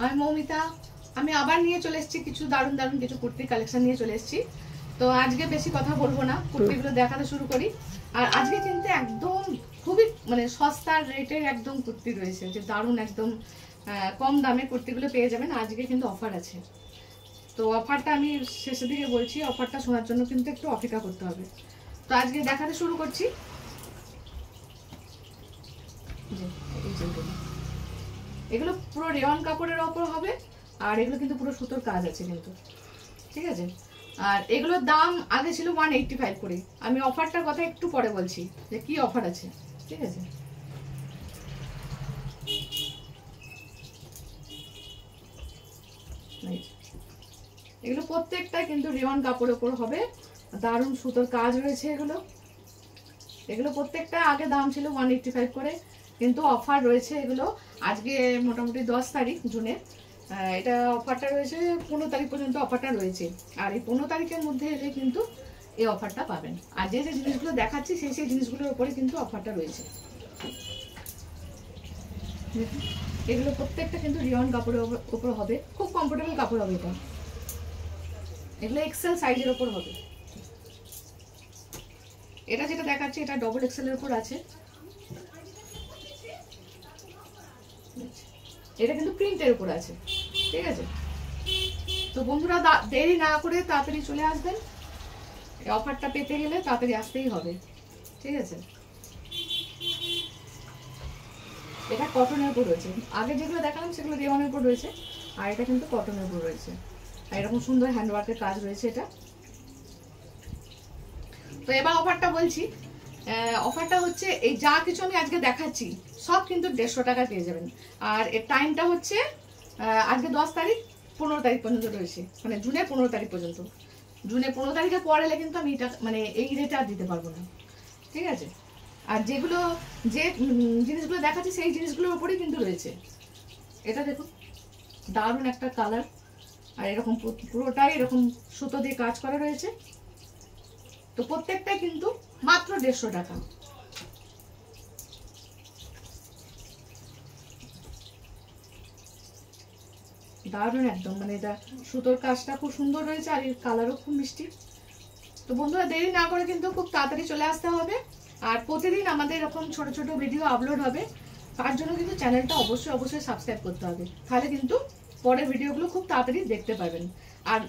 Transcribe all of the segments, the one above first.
আমি মৌমিতা। আমি আবার নিয়ে চলে এসেছি কিছু দারুণ দারুণ কিছু কুর্তি কালেকশন নিয়ে চলে এসেছি। তো আজকে বেশি কথা বলবো না, কুর্তিগুলো দেখাতে শুরু করি। আর আজকে কিন্তু একদম খুবই মানে সস্তার রেটের একদম কুর্তি রয়েছে, যে দারুণ একদম কম দামে কুর্তিগুলো পেয়ে যাবেন। আজকে কিন্তু অফার আছে, তো অফারটা আমি শেষের দিকে বলছি। অফারটা শোনার জন্য কিন্তু একটু অপেক্ষা করতে হবে। তো আজকে দেখাতে শুরু করছি। এগুলো পুরো রেওয়ান কাপড়ের ওপর হবে, আর এগুলো কিন্তু পুরো সুতোর কাজ আছে কিন্তু, ঠিক আছে। আর এগুলোর দাম আগে ছিল 185 করে। আমি অফারটার কথা একটু পরে বলছি যে কি অফার আছে, ঠিক আছে। এগুলো প্রত্যেকটাই কিন্তু রেওয়ান কাপড়ের ওপর হবে, দারুণ সুতোর কাজ রয়েছে এগুলো। এগুলো প্রত্যেকটা আগে দাম ছিল 185 করে, কিন্তু অফার রয়েছে এগুলো আজকে মোটামুটি 10 তারিখ জুনের। এটা অফারটা রয়েছে 15 তারিখ পর্যন্ত অফারটা রয়েছে। আর এই 15 তারিখের মধ্যে এলে কিন্তু এই অফারটা পাবেন। আর যে যে জিনিসগুলো দেখাচ্ছি সেই সেই জিনিসগুলোর উপরে কিন্তু অফারটা রয়েছে। এগুলো প্রত্যেকটা কিন্তু রিয়ন কাপড়ের উপর হবে, খুব কমফোর্টেবল কাপড় হবে এটা। এগুলো এক্সেল সাইজের উপর হবে। এটা যেটা দেখাচ্ছি এটা ডবল এক্সেল এর উপর আছে। এটা কিন্তু প্রিন্টের উপর আছে, ঠিক আছে। তো বন্ধুরা দেরি না করে তাড়াতাড়ি চলে আসবেন, এই অফারটা পেতে গেলে তাড়াতাড়ি আসতেই হবে, ঠিক আছে। এটা কটনের উপর রয়েছে, আগে যেগুলো দেখালাম সেগুলো রেওয়ানের উপর রয়েছে, আর এটা কিন্তু কটনের উপর রয়েছে। আর এরকম সুন্দর হ্যান্ডওয়ার্কের কাজ রয়েছে এটা। তো এবার অফারটা বলছি। অফারটা হচ্ছে এই যা কিছু আমি আজকে দেখাচ্ছি সব কিন্তু 150 টাকা পেয়ে যাবেন। আর এর টাইমটা হচ্ছে আজকে 10 তারিখ 15 তারিখ পর্যন্ত রয়েছে, মানে জুনের 15 তারিখ পর্যন্ত। জুনের 15 তারিখের পর এলে কিন্তু আমি এটা মানে এই রেটে আর দিতে পারবো না, ঠিক আছে। আর যেগুলো যে জিনিসগুলো দেখাচ্ছি সেই জিনিসগুলোর উপরেই কিন্তু রয়েছে। এটা দেখুন দারুণ একটা কালার, আর এরকম পুরোটাই এরকম সুতো দিয়ে কাজ করা রয়েছে। তো প্রত্যেকটাই কিন্তু মাত্র 150 টাকা। দারুণ একদম, মানে এটা সুতোর কাজটা খুব সুন্দর রয়েছে, আর এর কালারও খুব মিষ্টি। তো বন্ধুরা দেরি না করে কিন্তু খুব তাড়াতাড়ি চলে আসতে হবে। আর প্রতিদিন আমাদের এরকম ছোট ছোট ভিডিও আপলোড হবে, তার জন্য কিন্তু চ্যানেলটা অবশ্যই অবশ্যই সাবস্ক্রাইব করতে হবে, তাহলে কিন্তু পরের ভিডিওগুলো খুব তাড়াতাড়ি দেখতে পাবেন। আর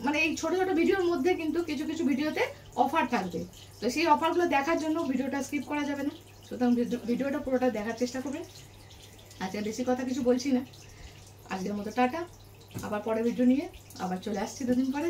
মানে এই ছোট ছোট ভিডিওর মধ্যে কিন্তু কিছু কিছু ভিডিওতে অফার থাকবে, তো সেই অফারগুলো দেখার জন্য ভিডিওটা স্কিপ করা যাবে না, সুতরাং ভিডিওটা পুরোটা দেখার চেষ্টা করবেন। আচ্ছা বেশি কথা কিছু বলছি না, আজকের মতো টাটা। আবার পরের ভিডিও নিয়ে আবার চলে আসছি 2 দিন পরে।